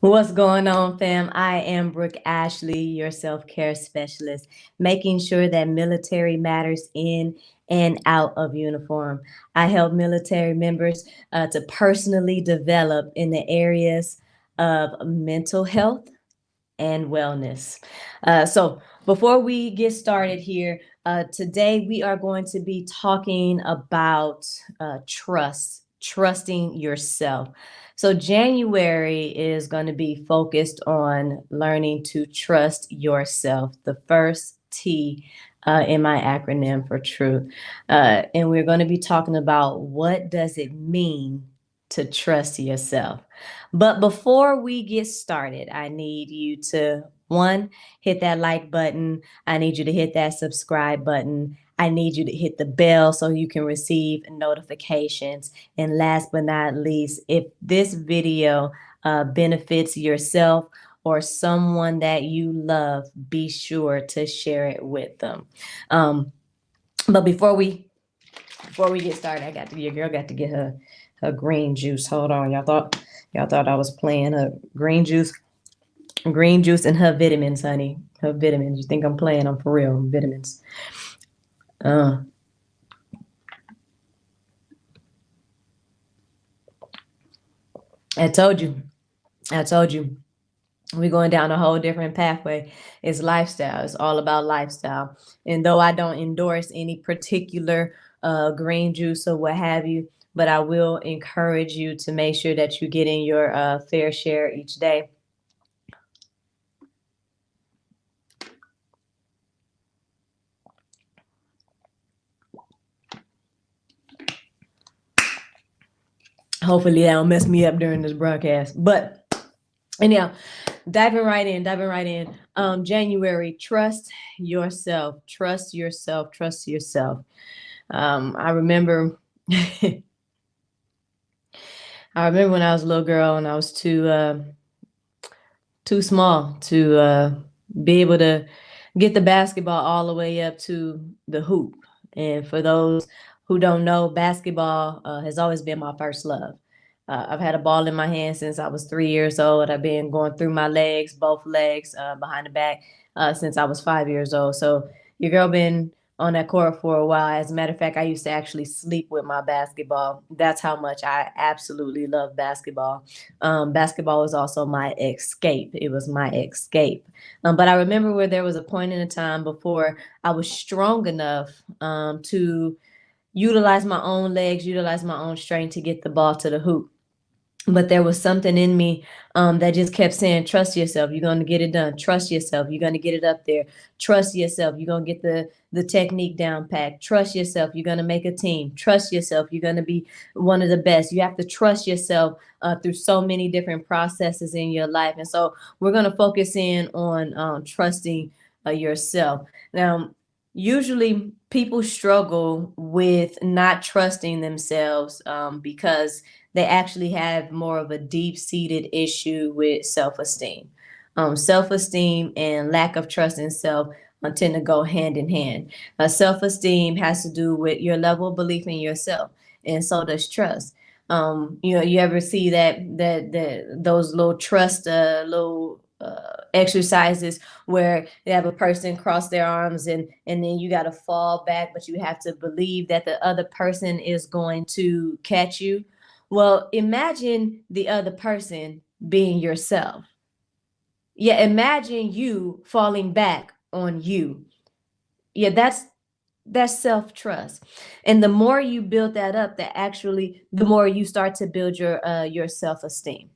What's going on, fam? I am Brooke Ashley, your self-care specialist, making sure that military matters in and out of uniform. I help military members to personally develop in the areas of mental health and wellness. So before we get started here, today we are going to be talking about trusting yourself. So January is going to be focused on learning to trust yourself, the first T in my acronym for truth. And we're going to be talking about what does it mean to trust yourself. But before we get started, I need you to one, hit that like button. I need you to hit that subscribe button. I need you to hit the bell so you can receive notifications. And last but not least, if this video benefits yourself or someone that you love, be sure to share it with them. But before we get started, your girl got to get her green juice. Hold on, y'all thought I was playing. Her green juice and her vitamins, honey. Her vitamins. You think I'm playing? I'm for real. Vitamins. I told you. We're going down a whole different pathway. It's lifestyle. It's all about lifestyle. And though I don't endorse any particular green juice or what have you, but I will encourage you to make sure that you get in your fair share each day. Hopefully that don't mess me up during this broadcast. But anyhow, diving right in. January, trust yourself. I remember when I was a little girl and I was too small to be able to get the basketball all the way up to the hoop. And for those who don't know, basketball has always been my first love. I've had a ball in my hand since I was 3 years old. I've been going through my legs, both legs, behind the back, since I was 5 years old. So your girl been on that court for a while. As a matter of fact, I used to actually sleep with my basketball. That's how much I absolutely love basketball. Basketball was also my escape. It was my escape. But I remember where there was a point in a time before I was strong enough to utilize my own legs, utilize my own strength to get the ball to the hoop. But there was something in me that just kept saying, trust yourself. You're going to get it done. Trust yourself. You're going to get it up there. Trust yourself. You're going to get the technique down pat. Trust yourself. You're going to make a team. Trust yourself. You're going to be one of the best. You have to trust yourself through so many different processes in your life. And so we're going to focus in on trusting yourself. Now, usually people struggle with not trusting themselves because they actually have more of a deep-seated issue with self-esteem. Self-esteem and lack of trust in self tend to go hand in hand. Self-esteem has to do with your level of belief in yourself, and so does trust. You ever see those little trust exercises where they have a person cross their arms and then you got to fall back, but you have to believe that the other person is going to catch you. Well, imagine the other person being yourself. Yeah, imagine you falling back on you. Yeah, that's self-trust. And the more you build that up, the more you start to build your self-esteem.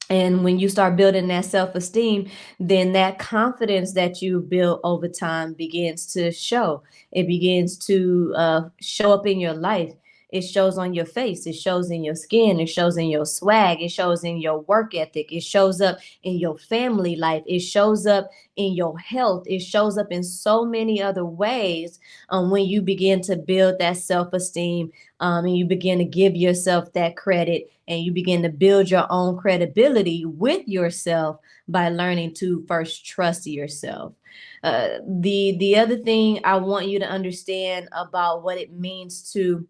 And when you start building that self-esteem, then that confidence that you build over time begins to show. It begins to show up in your life. It shows on your face. It shows in your skin. It shows in your swag. It shows in your work ethic. It shows up in your family life. It shows up in your health. It shows up in so many other ways when you begin to build that self-esteem and you begin to give yourself that credit and you begin to build your own credibility with yourself by learning to first trust yourself. The other thing I want you to understand about what it means to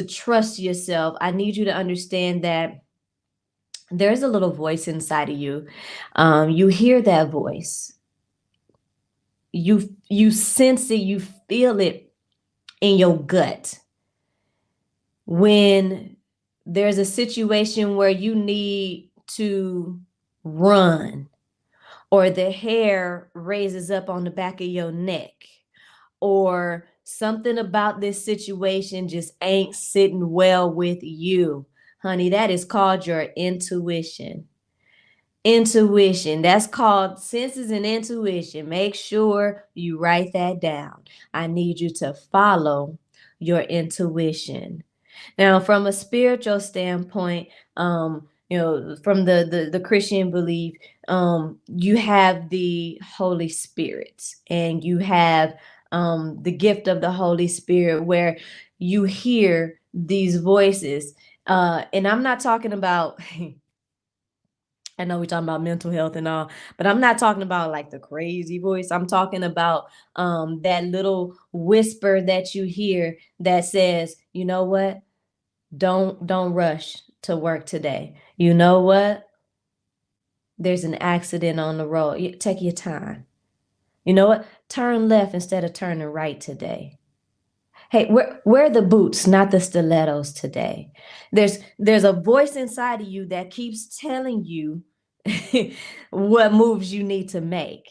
trust yourself, I need you to understand that there's a little voice inside of you. You hear that voice. You sense it, you feel it in your gut when there's a situation where you need to run, or the hair raises up on the back of your neck, or something about this situation just ain't sitting well with you. Honey, that is called your intuition. Intuition. That's called senses and intuition. Make sure you write that down. I need you to follow your intuition. Now, from a spiritual standpoint, from the Christian belief, you have the Holy Spirit, and you have the gift of the Holy Spirit, where you hear these voices. And I'm not talking about I know we're talking about mental health and all, but I'm not talking about like the crazy voice. I'm talking about that little whisper that you hear that says, you know what? Don't rush to work today. You know what? There's an accident on the road. Take your time. You know what? Turn left instead of turning right today. Hey, wear the boots, not the stilettos today. There's a voice inside of you that keeps telling you what moves you need to make.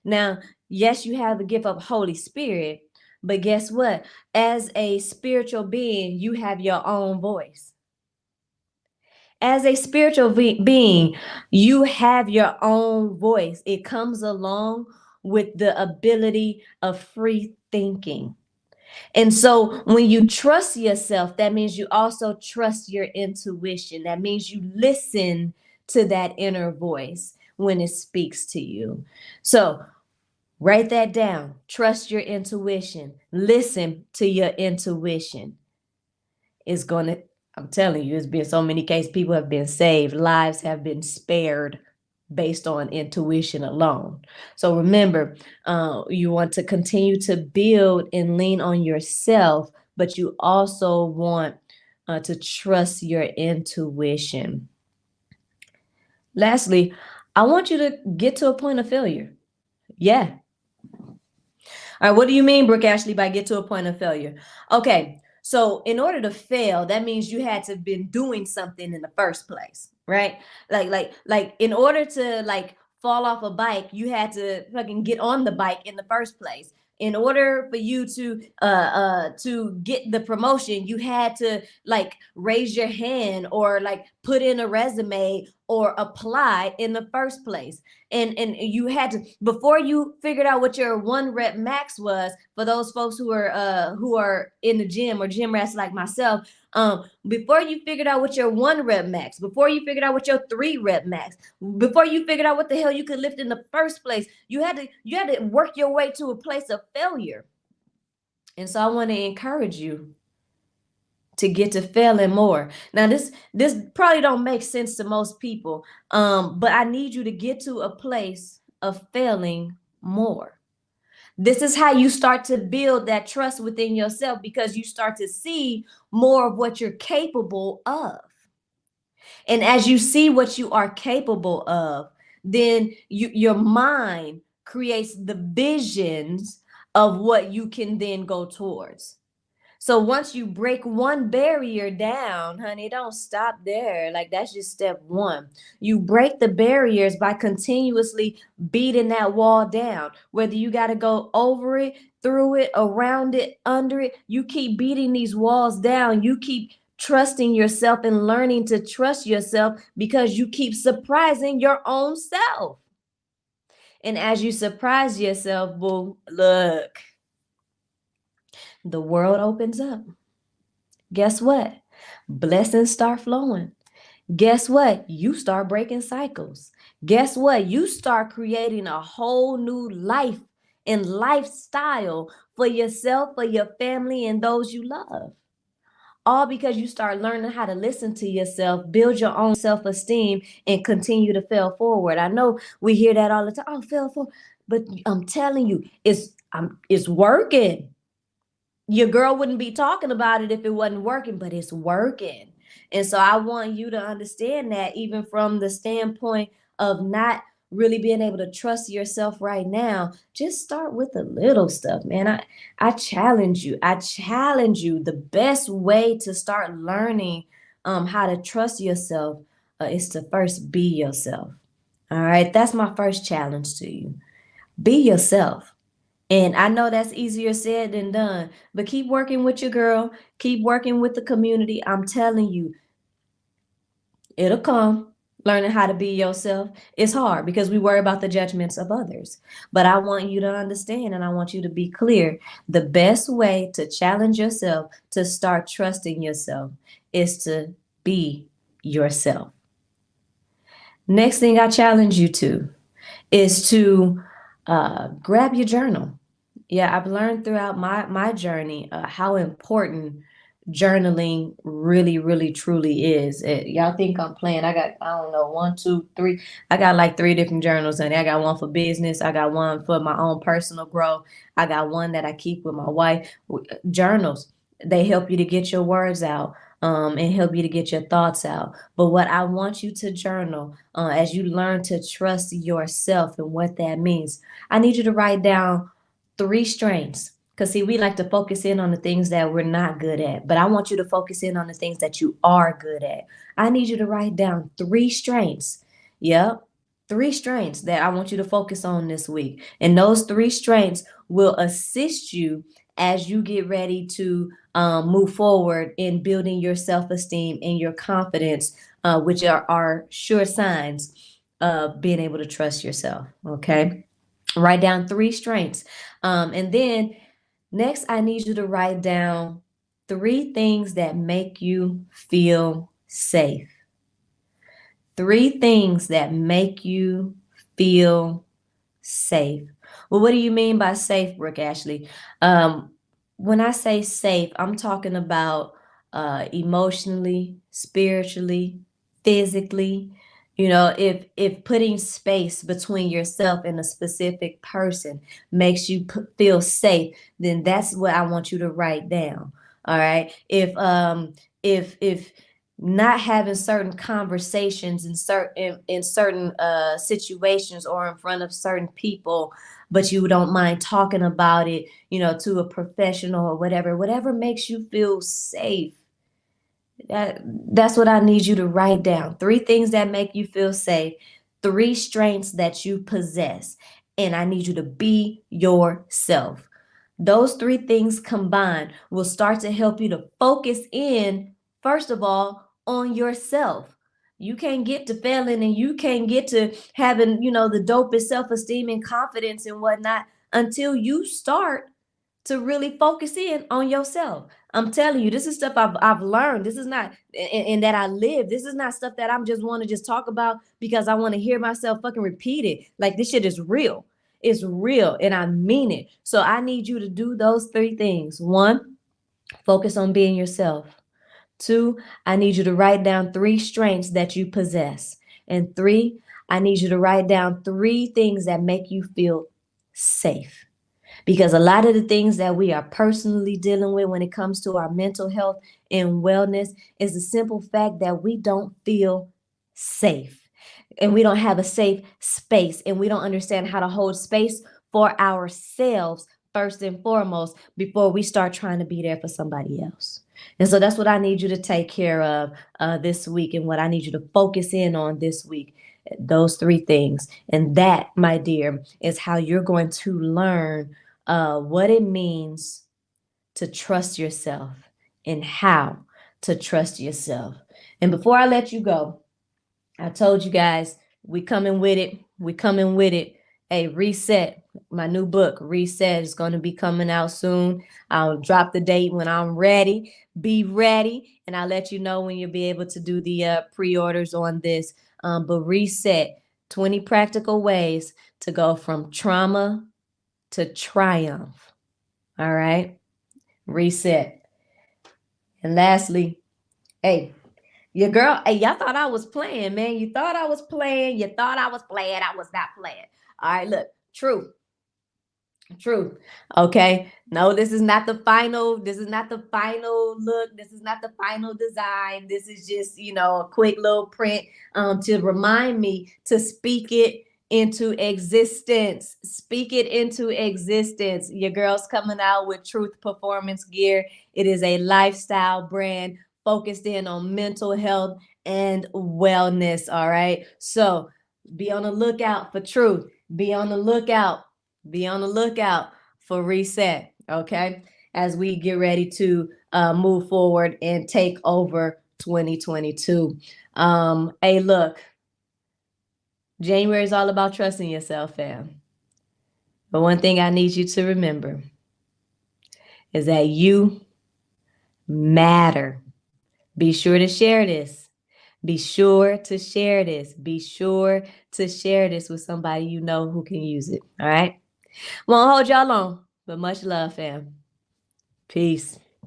Now, yes, you have the gift of Holy Spirit, but guess what? As a spiritual being, you have your own voice. As a spiritual being, you have your own voice. It comes along with the ability of free thinking. And so when you trust yourself, that means you also trust your intuition. That means you listen to that inner voice when it speaks to you. So write that down. Trust your intuition. Listen to your intuition. It's going to, I'm telling you, it's been so many cases. People have been saved. Lives have been spared based on intuition alone. So remember, you want to continue to build and lean on yourself, but you also want to trust your intuition. Lastly, I want you to get to a point of failure. Yeah. All right. What do you mean, Brooke Ashley, by get to a point of failure? Okay. So in order to fail, that means you had to have been doing something in the first place, right? Like in order to like fall off a bike, you had to fucking get on the bike in the first place. In order for you to get the promotion, you had to like raise your hand or like put in a resume or apply in the first place. And you had to, before you figured out what your 1 rep max was, for those folks who are in the gym or gym rats like myself, before you figured out what your 1 rep max, before you figured out what your 3 rep max, before you figured out what the hell you could lift in the first place, you had to work your way to a place of failure. And so I want to encourage you to get to failing more. Now this probably don't make sense to most people, but I need you to get to a place of failing more. This is how you start to build that trust within yourself, because you start to see more of what you're capable of. And as you see what you are capable of, then your mind creates the visions of what you can then go towards. So once you break one barrier down, honey, don't stop there. Like that's just step one. You break the barriers by continuously beating that wall down. Whether you got to go over it, through it, around it, under it, you keep beating these walls down. You keep trusting yourself and learning to trust yourself, because you keep surprising your own self. And as you surprise yourself, boo, look, the world opens up. Guess what? Blessings start flowing. Guess what? You start breaking cycles. Guess what? You start creating a whole new life and lifestyle for yourself, for your family, and those you love. All because you start learning how to listen to yourself, build your own self-esteem, and continue to fail forward. I know we hear that all the time. Oh, fail forward. But I'm telling you, it's working. Your girl wouldn't be talking about it if it wasn't working, but it's working. And so I want you to understand that, even from the standpoint of not really being able to trust yourself right now, just start with the little stuff, man. I challenge you. I challenge you. The best way to start learning how to trust yourself is to first be yourself. All right. That's my first challenge to you. Be yourself. And I know that's easier said than done, but keep working with your girl. Keep working with the community. I'm telling you, it'll come. Learning how to be yourself is hard because we worry about the judgments of others. But I want you to understand, and I want you to be clear. The best way to challenge yourself to start trusting yourself is to be yourself. Next thing I challenge you to is to grab your journal. Yeah, I've learned throughout my journey how important journaling really, really, truly is. Y'all think I'm playing? I don't know, one, two, three. I got like three different journals in there. I got one for business. I got one for my own personal growth. I got one that I keep with my wife. Journals, they help you to get your words out. And help you to get your thoughts out. But what I want you to journal as you learn to trust yourself and what that means, I need you to write down three strengths. Because, see, we like to focus in on the things that we're not good at, but I want you to focus in on the things that you are good at. I need you to write down three strengths. Yep. Three strengths that I want you to focus on this week. And those three strengths will assist you as you get ready to move forward in building your self-esteem and your confidence, which are sure signs of being able to trust yourself. Okay. Write down three strengths. And then next, I need you to write down three things that make you feel safe. Three things that make you feel safe. Well, what do you mean by safe, Brooke Ashley? When I say safe, I'm talking about emotionally, spiritually, physically. You know, if putting space between yourself and a specific person makes you feel safe, then that's what I want you to write down. All right. If not having certain conversations in certain situations or in front of certain people, but you don't mind talking about it, to a professional or whatever makes you feel safe. That's what I need you to write down. Three things that make you feel safe, three strengths that you possess, and I need you to be yourself. Those three things combined will start to help you to focus in, first of all, on yourself. You can't get to failing and you can't get to having, the dopest self-esteem and confidence and whatnot until you start to really focus in on yourself. I'm telling you, this is stuff I've learned. This is not, and that I live. This is not stuff that I'm just want to just talk about because I want to hear myself fucking repeat it. Like, this shit is real. It's real and I mean it. So I need you to do those three things. One, focus on being yourself. Two, I need you to write down three strengths that you possess. And three, I need you to write down three things that make you feel safe. Because a lot of the things that we are personally dealing with when it comes to our mental health and wellness is the simple fact that we don't feel safe and we don't have a safe space and we don't understand how to hold space for ourselves first and foremost before we start trying to be there for somebody else. And so that's what I need you to take care of this week, and what I need you to focus in on this week. Those three things. And that, my dear, is how you're going to learn what it means to trust yourself and how to trust yourself. And before I let you go, I told you guys, we coming with it. We coming with it. Hey, Reset, my new book, Reset, is going to be coming out soon. I'll drop the date when I'm ready. Be ready. And I'll let you know when you'll be able to do the pre-orders on this. But Reset, 20 practical ways to go from trauma to triumph. All right. Reset. And lastly, hey, your girl, hey, y'all thought I was playing, man. You thought I was playing. You thought I was playing. I was not playing. All right, look, true. Truth. Okay. No, this is not the final. This is not the final look. This is not the final design. This is just, a quick little print to remind me to speak it into existence. Speak it into existence. Your girl's coming out with Truth Performance Gear. It is a lifestyle brand focused in on mental health and wellness. All right. So be on the lookout for Truth. Be on the lookout for Reset, okay? As we get ready to move forward and take over 2022. Hey, look, January is all about trusting yourself, fam. But one thing I need you to remember is that you matter. Be sure to share this. Be sure to share this. Be sure to share this with somebody you know who can use it. All right. Won't hold y'all long, but much love, fam. Peace.